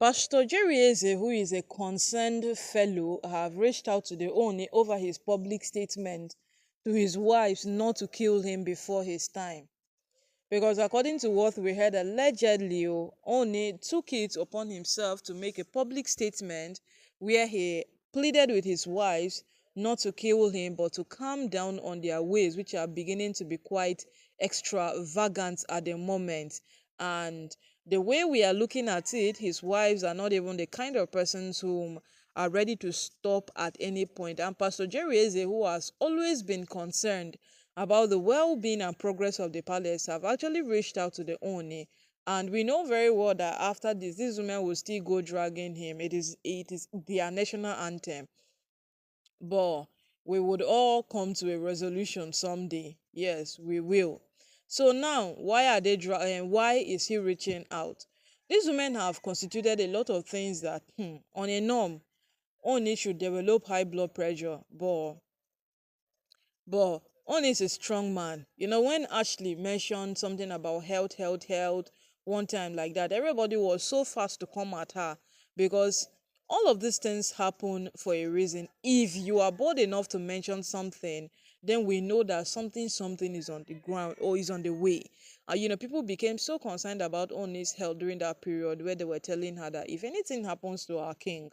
Pastor Jerry Eze, who is a concerned fellow, have reached out to the ooni over his public statement to his wives not to kill him before his time. Because according to what we heard, allegedly, Ooni took it upon himself to make a public statement where he pleaded with his wives not to kill him but to calm down on their ways, which are beginning to be quite extravagant at the moment. And the way we are looking at it, his wives are not even the kind of persons whom are ready to stop at any point. And Pastor Jerry Eze, who has always been concerned about the well-being and progress of the palace, have actually reached out to the Oni. And we know very well that after this, these women will still go dragging him. It is their national anthem. But we would all come to a resolution someday. Yes, we will. So now, why are they why is he reaching out? These women have constituted a lot of things that on a norm Oni should develop high blood pressure, but On is a strong man. When Ashley mentioned something about health one time like that, everybody was so fast to come at her because all of these things happen for a reason. If you are bold enough to mention something, then we know that something is on the ground or is on the way. People became so concerned about Oni's health during that period where they were telling her that if anything happens to our king,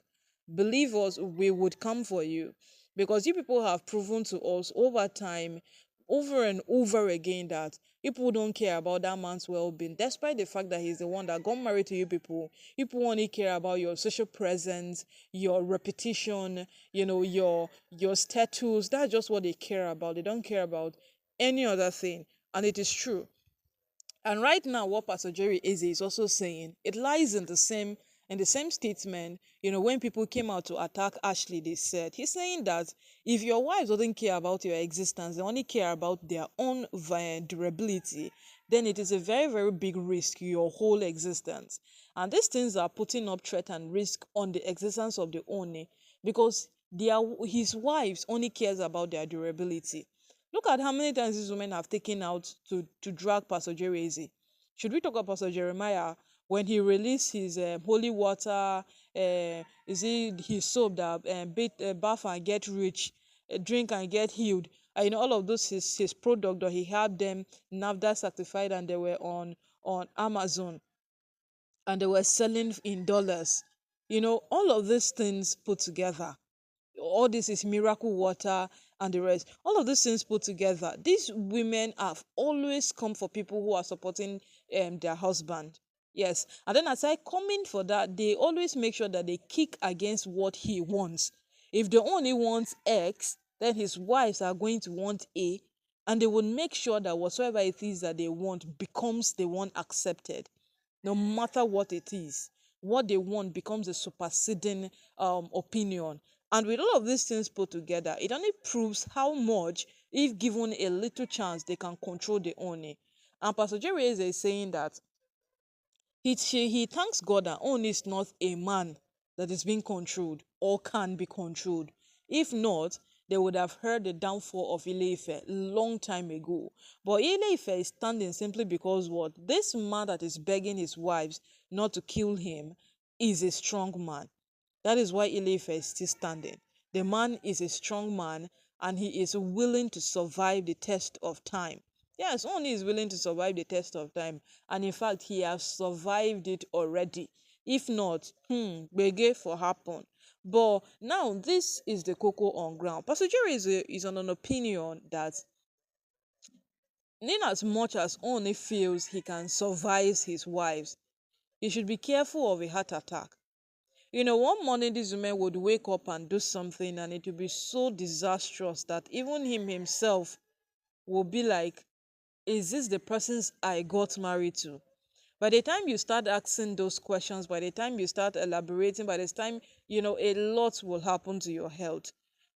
believe us, we would come for you. Because you people have proven to us over time, over and over again, that people don't care about that man's well-being, despite the fact that he's the one that got married to you people. People only care about your social presence, your repetition, your status. That's just what they care about. They don't care about any other thing. And it is true. And right now, what Pastor Jerry Eze is also saying, it lies in the same statement. When people came out to attack Ashley, they said he's saying that if your wives don't care about your existence, they only care about their own durability, then it is a very, very big risk your whole existence. And these things are putting up threat and risk on the existence of the Oni because his wives only cares about their durability. Look at how many times these women have taken out to drag Pastor Jerry. Should we talk about Pastor Jeremiah when he released his holy water, is it his soap that bath and get rich, drink and get healed? All of those his product that he had them NAFDAC certified and they were on Amazon and they were selling in dollars. All of these things put together, all this is miracle water and the rest, all of these things put together, these women have always come for people who are supporting their husband. Yes, and then aside coming for that, they always make sure that they kick against what he wants. If they only want X, then his wives are going to want A, and they will make sure that whatsoever it is that they want becomes the one accepted, no matter what it is. What they want becomes a superseding opinion. And with all of these things put together, it only proves how much, if given a little chance, they can control the Oni. And Pastor Jerry is saying that he thanks God that Oni is not a man that is being controlled or can be controlled. If not, they would have heard the downfall of Ile-Ife long time ago. But Ile-Ife is standing simply because what? This man that is begging his wives not to kill him is a strong man. That is why Ile-Ife is still standing. The man is a strong man and he is willing to survive the test of time. Yes, only is willing to survive the test of time. And in fact, he has survived it already. If not, gbege for happen. But now this is the cocoa on ground. Pastor Jerry is on an opinion that in as much as only feels he can survive his wives, he should be careful of a heart attack. One morning these women would wake up and do something and it would be so disastrous that even him himself will be like, is this the persons I got married to? By the time you start asking those questions, by the time you start elaborating, by the time, a lot will happen to your health.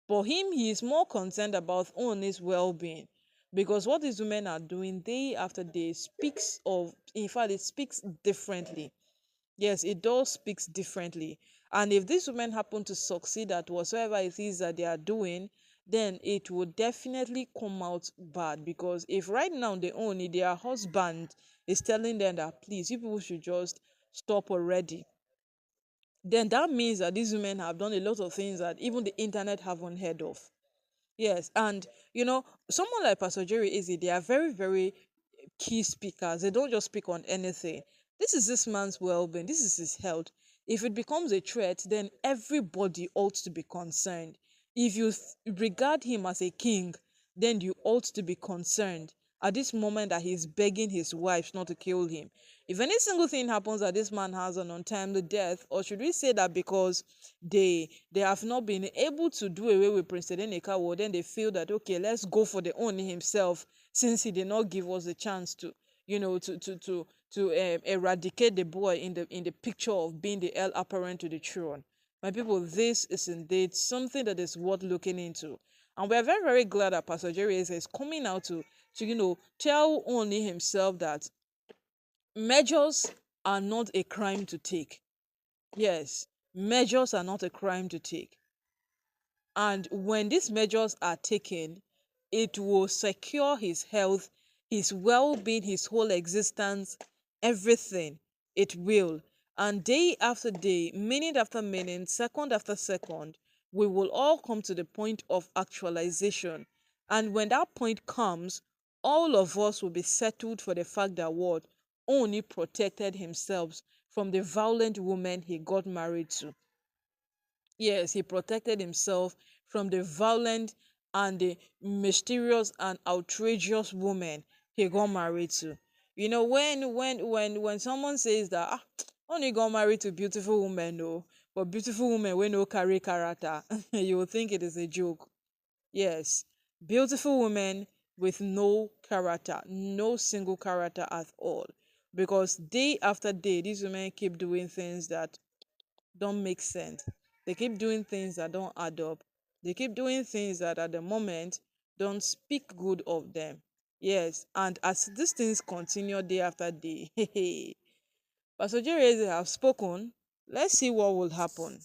For him, he is more concerned about own his well-being because what these women are doing day after day speaks of, in fact, it speaks differently. Yes, it does speaks differently. And if these women happen to succeed at whatsoever it is that they are doing, then it will definitely come out bad. Because if right now they only their husband is telling them that please, you people should just stop already. then that means that these women have done a lot of things that even the internet haven't heard of. Yes, and someone like Pastor Jerry Izzy, they are very, very key speakers. They don't just speak on anything. This is this man's well-being. This is his health. If it becomes a threat, then everybody ought to be concerned. If you regard him as a king, then you ought to be concerned at this moment that he's begging his wives not to kill him. If any single thing happens that this man has an untimely death, or should we say that because they have not been able to do away with Prince Edeneka, well, then they feel that okay, let's go for the Oni himself, since he did not give us a chance to, eradicate the boy in the picture of being the heir apparent to the throne. My people, this is indeed something that is worth looking into, and we are very, very glad that Pastor Jerry is coming out to tell Oni himself that measures are not a crime to take. Yes, measures are not a crime to take. And when these measures are taken, it will secure his health, his well being, his whole existence, everything. It will. And day after day, minute after minute, second after second, we will all come to the point of actualization. And when that point comes, all of us will be settled for the fact that what only protected himself from the violent woman he got married to. Yes, he protected himself from the violent and the mysterious and outrageous woman he got married to. When someone says that only got married to beautiful women, no, but beautiful women will no carry character, you will think it is a joke. Yes, beautiful women with no character, no single character at all. Because day after day, these women keep doing things that don't make sense. They keep doing things that don't add up. They keep doing things that at the moment don't speak good of them. Yes, and as these things continue day after day, Pastor Jerry have spoken. Let's see what will happen.